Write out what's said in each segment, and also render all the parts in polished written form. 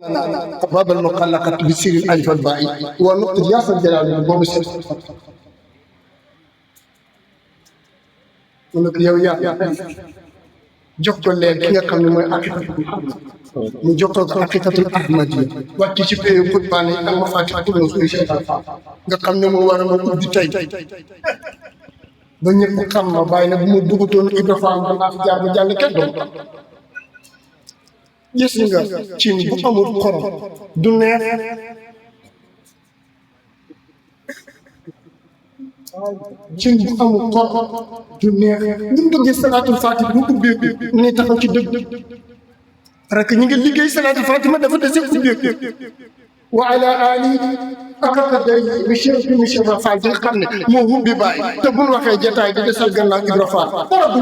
أبواب المقلقة بسير الألف والباء ونقطة يا الجلال وبسر ونك يا jokkal leen ki nga xam ne mooy aqiqatul mu jokkal ko aqiqatul ahmadiyya wàcc ci payu xutbaan yi ak ma fàtti ak tudd suñu Cheikh Alpha nga xam ne moo war a ma ubbi tey ba ñëpp xam ma bàyyi na bu ma dugutoon Ibra Fall danaa fi jaar ba jàll kenn doon gis nga cin bu amul xorom du neex cin bu amul xorom du neex ñu ngi gis salaatul faatih bu ubbeeku mu ne taxaw ci dëgg rek ñu ngi liggéey salaatul faatih ma dafa dese ubbeeku wa ala ali akaka day monsieur Fall di nga xam ne moo hubbi bàyyi te bu ñu waxee jotaay di desal gannaaw Ibra Fall dara du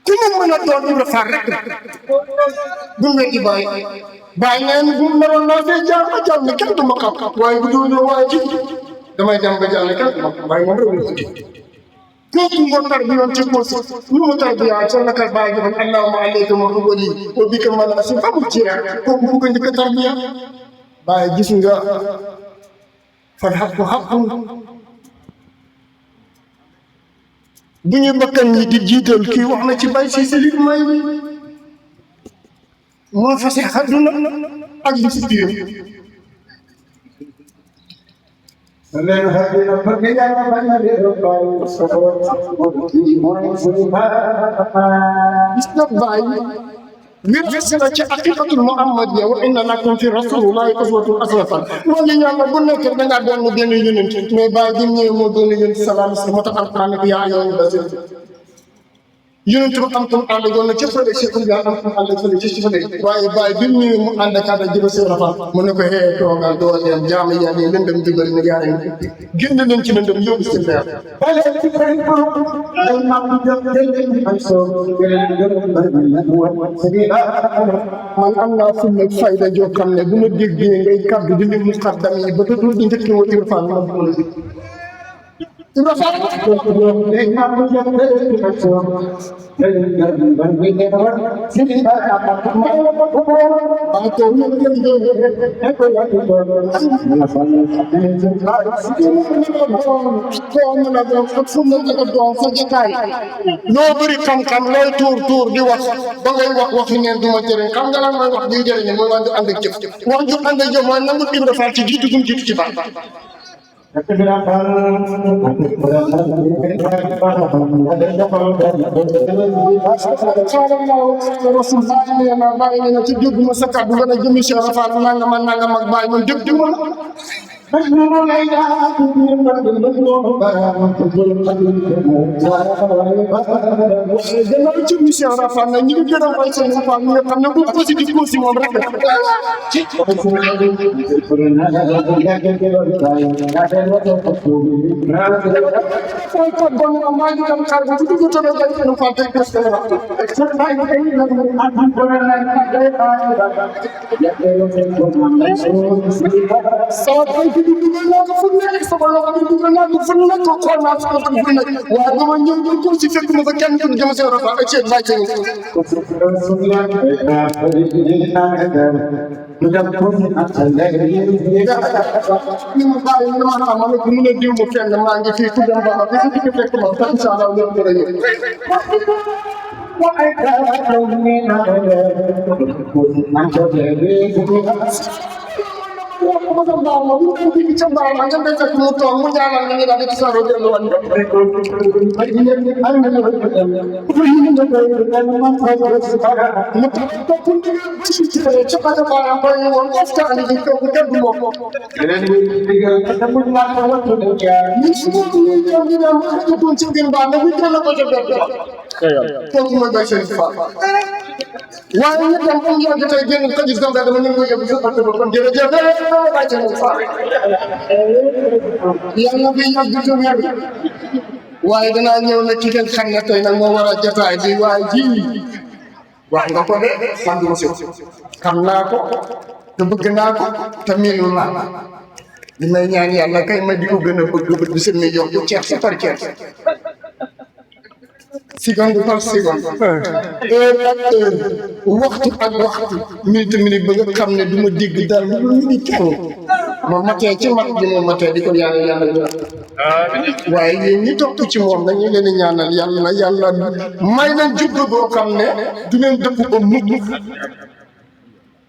ku mu mën a doon Ibra Fall rek bu mu weddi bàyyi neen bu mu naroon naa fee jaar ma jàll ne kenn du ma xam waaye bu dul waaye ci damay dem ba jàll kenn du ma xam waaye moom rek la indi kooku moo tarbiyoon ci kursi lu mu tarbiyaa ca nakal bàyyi joxoon allahumma alayka ma wali wa bika man asim amul jeex kooku bu ko njëkk a tarbiya bàyyi gis nga fan xaqu xaqun bu ñu bakkan ñi di jiital kii wax na ci bay si silit may moo fase àdduna ak li si biir gis nga bàyyi wir sala ci aqiqatul muhammadiyya wa inna lakum fi rasulillahi uswatun hasanatan loolu yàlla bu nekk da ngaa doon benn yonent mais bàyyi bi ñëwee moo doon yonent salaam moo tax alquran ne yaa ayyuhal basir yonent ba am tam ànd doon na ca fële Cheikh Ndiaye am tam ànd fële ci fële waaye bàyyi bi mu ñëwee mu ànd ak ànd jëba seen rafet mu ne ko xëy toogal doo dem jaamu yàlla yi lëndëm jubal ne yaa ngi génn leen ci lëndëm yóbbu si leer man am naa fulla ak fayda joo xam ne bu ma déggee ngay kàddu di lim muqaddam yi ba dootul di njëkk wa Ibra Fall man duma la dégg Ibra Fall loo bëri xam-xam looy tuur di wax ba ngay wax waxi neen du ma jëriñ xam nga lan mooy wax buy jëriñ mooy wax ju ànd ak jëf wax ju ànd ak jëf mooy nangu Ibra Fall ci jiitu gum jiitu ci baax bàyyi na ci dégg ma sa kàddu nga ne jëmi Cheikh Fall nangam ak bàyyi man dégg ma gannaaw ci mission Rafal na ñu ngi gën a fay seen Fall ñi nga xam ne bu positif aussi moom rek fooy ko bon maa ngi dem xar bu dugg tane day seen Fall tey presque sama bay bi dugal naa ko fu nekk sama loxo bi dugal naa ko fu nekk xool naa ko fu nekk waaye dama ñëw ñu ko ci fekk ma fa kenn ku jëm seen Rafal ak seen bàyyi seen ni mu bàyyi ni ma xam ne mu ne diw mu kenn maa ngi fii ku dem ba ma fi ci fekk ma fa insha Allah lépp dara ñëw waaye nag am yàgg tey génn ko gis dama dama ñu ngi yóbbu sa parti ba kon jërëjëf bàyyi mu fa yàlla bi yàgg te wér waaye danaa ñëw nag ki ngeen xam ne tey nag moo war a jotaay bi waaye ji wax nga ko de man du ma si xam naa ko te bëgg naa ko te miinu naa li may ñaan yàlla kay ma di ko gën a bëgg bët bi seen mi yokk ceex si par ceex seconde par seconde heure ak heure waxtu ak waxtu minute minute ba nga xam ne du ma dégg dara lu mu ngi kenn ma matee ci mat bi ma matee di ko ñaanal yàlla ñu waaye yéen ñi topp ci moom dañu leen di ñaanal yàlla may leen jublu boo xam ne du leen dëpp ba mukk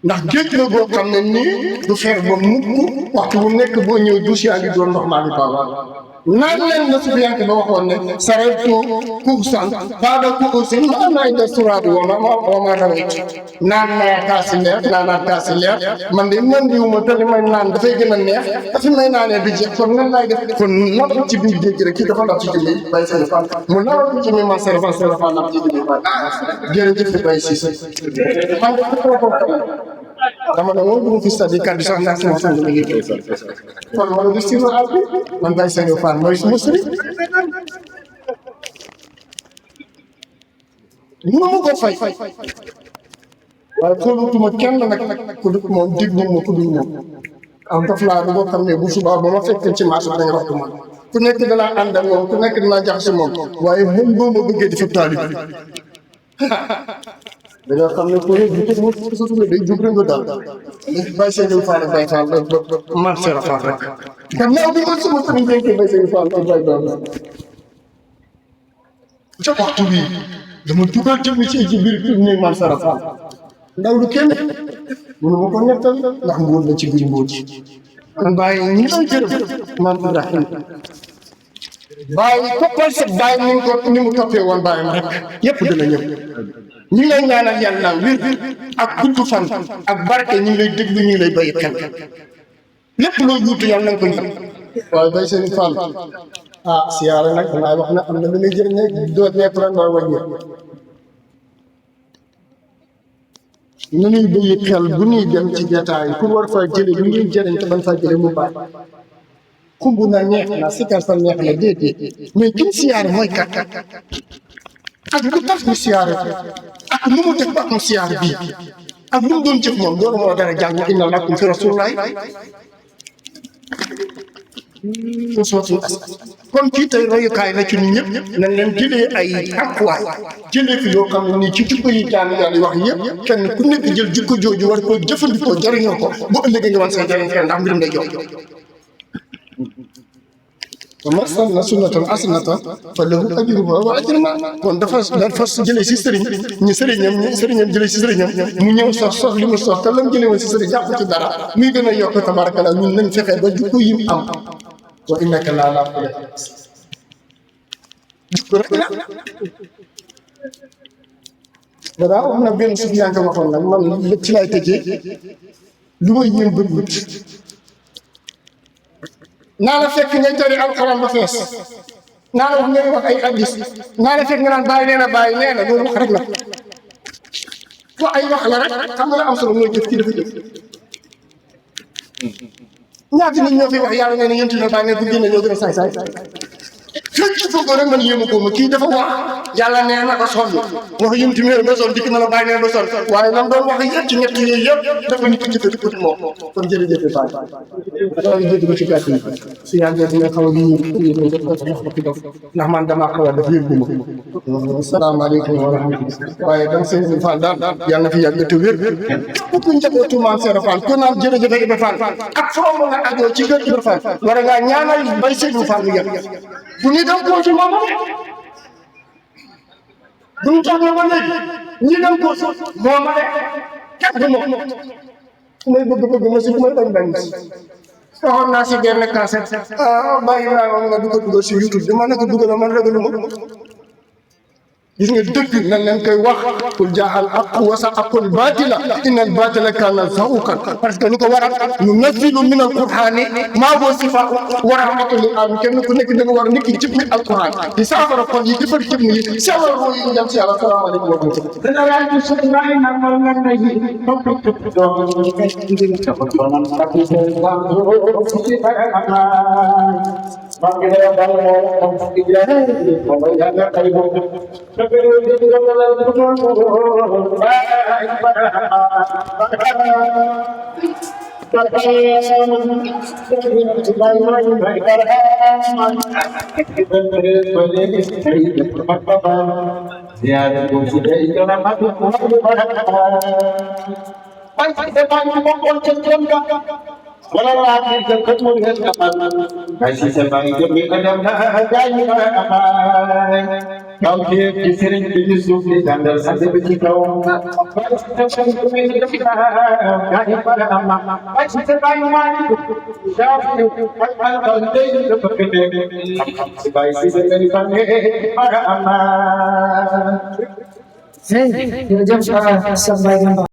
ndax géej la boo xam ne nii du fer ba mukk waxtu bu nekk boo ñëw douche yaa ngi doon ndox maa ngi baawaan naan leen na Sufyaan ba waxoon ne saraytu kuusan baada kuusin maa naay da suraat wama rawayt naan naa kaasi leer naanaat kaasi leer man de nan diwuma te li may naan dafay gën a neex dafi may naanee di jeex kon nan laay def kon naw ci biir géej rek kii dafa ndaw ci jëmi bay seen fan mu naw ci mi man seen fan ndaw ci jëmi bay jërëjëf bay si dama ne woon bu mu fi sadi kàddu sax naa sama fan la ñuy kon man di si ma bi man Baye Saliou Fall mooy suma sëriñ mënu ma ko fay waaye xoolutuma kenn nag ku dul moom déglu ma ku dul moom am daf laa du boo xam ne bu subaa ba ma fekkee ci marché bi da nga wax man ku nekk danaa ànd ak moom ku nekk danaa jax si moom waaye moom boo ma bëggee di fa taalib da nga xam ne pour ñu day jub rek nga daal Baye Saliou Fall ak Baye Fall ba marché la Fall rek gannaaw bi ma suma sëriñ dénk Baye Saliou Fall ak Baye Fall ca waxtu bi dama dugal tamit ci biir ne marché la Fall ndaw lu kenn mënu ma ko nettal ndax mbóot la ci biir mbóot kon Baye ñi lay jërëm man Ibrahima Baye toppal sa Baye ni mu toppee woon Baye ma rek yëpp dina ñëw ñu ngi lay ñaanal yàlla wér ak gudd fan ak barke ñu ngi lay déglu ñu ngi lay bàyyi xel lépp loo juutu yàlla na nga ko ñaan waaye Baye Saliou Fall siyaare nag damay wax ne am na lu muy jëriñ ne doo nekk ren waa wàññi ñu ñuy bàyyi xel bu ñuy dem ci jotaay pour war faa jële lu ñuy jëriñ te ban faa jële mu baax xumb na neex na sikar sa neex na déedéet mais kin siyaare mooy kat ak lu tax ñu siyaare ak lu mu def ba am siyaare bii ak lu mu doon jëf moom loolu moo dara jàng inna lakum fi rasulillahi uswatun hasana kon kii tey royukaay la ci ñun ñëpp nañ leen jëlee ay akwaay jëlee fi yoo xam ne nii ci jikko yi jàng yàlla wax yëpp kenn ku nekk jël jikko jooju war koo jëfandikoo jëriñoo ko bu ëllëgee nga wan say jëriñ kenn ndax mbirum day jox wa man sanna sunnatan hasanatan falahu ajruha wa ajruha kon dafa jëlee si sëriñam jëlee si sëriñam mu ñëw sox li mu sox te lam jëlee woon si sëriñ jàpp ci dara muy gën a yokk tabarakalla ñun nañ fexe ba jikko yim am wa innaka la ala jikko rek la dara wax na benn suuf yaa ngi waxoon nag man lépp ci laay tëjee lu may yéem bëggut naa la fekk ngay tari alxuraan ba fees naa la wax ngay wax ay hadiis naa la fekk nga naan bàyyi nee na loolu wax rek la wax ay wax la rek xam nga la am solo mooy jëf ci dafa jëf ñaata nit ñoo fi wax yàlla nee na yéen tuuti bàyyi ne bu génne ñoo gën a saay-saay fekk ci foofu rek man yéemu ko ma kii dafa wax yàlla nee na ko sonn wax yéen tuuti ba sonn dikk na la bàyyi nee ba sonn waaye lan doon wax yëpp ci ñett yooyu yëpp dafa nit ci tuuti tuuti moom kon jërëjëf Baye daa ngi jégalu ci gàtt yi si yàlla dina xaw a lii ndax man damaa xaw a def yëngu ma salaamaaleykum wa rahmatulah waaye dama seen Fall daal yàlla na fi yàgg te wér ku njabootu Maam Seera Fall ko naan jërëjëf Ibra Fall ak foo mën a ajoo ci kër Ibra Fall war ngaa ñaanal Baye Saliou Fall mu yàgg bu ñu dem koo ci moom bu ñu toog ba léegi ñi dem koo ci moo ma de kenn du moom ku may bëgg ma si ku may bañ si waxoon naa si benn cassette bàyyi naa moom nga dugal si YouTube bi ma ne ko dugal man ragalu ma gis nga dëgg nan leen koy wax kul jaaxal ak wasa aqul baatila innal baatila kaana zahuuqan parce que lu ko waral nunazzilu min alqur'ani maa huwa shifaa wa rahmatun lil aalamiin kenn ku nekk da nga war a nekk jëmmi alquran di saafara xol yi defar jëmm yi sewal roo yi dem si yàlla salaamaaleykum wa rahmatulah. Wala lagi dekat melihat kapan kasih sebang demi kadang jadi apa kau dia disering disuk di dandar sampai bercikau kasih pada amma kasih sebang mati jauh kau dia berpikir sebaik dari pada amma Hey, dia jam sa sabay ng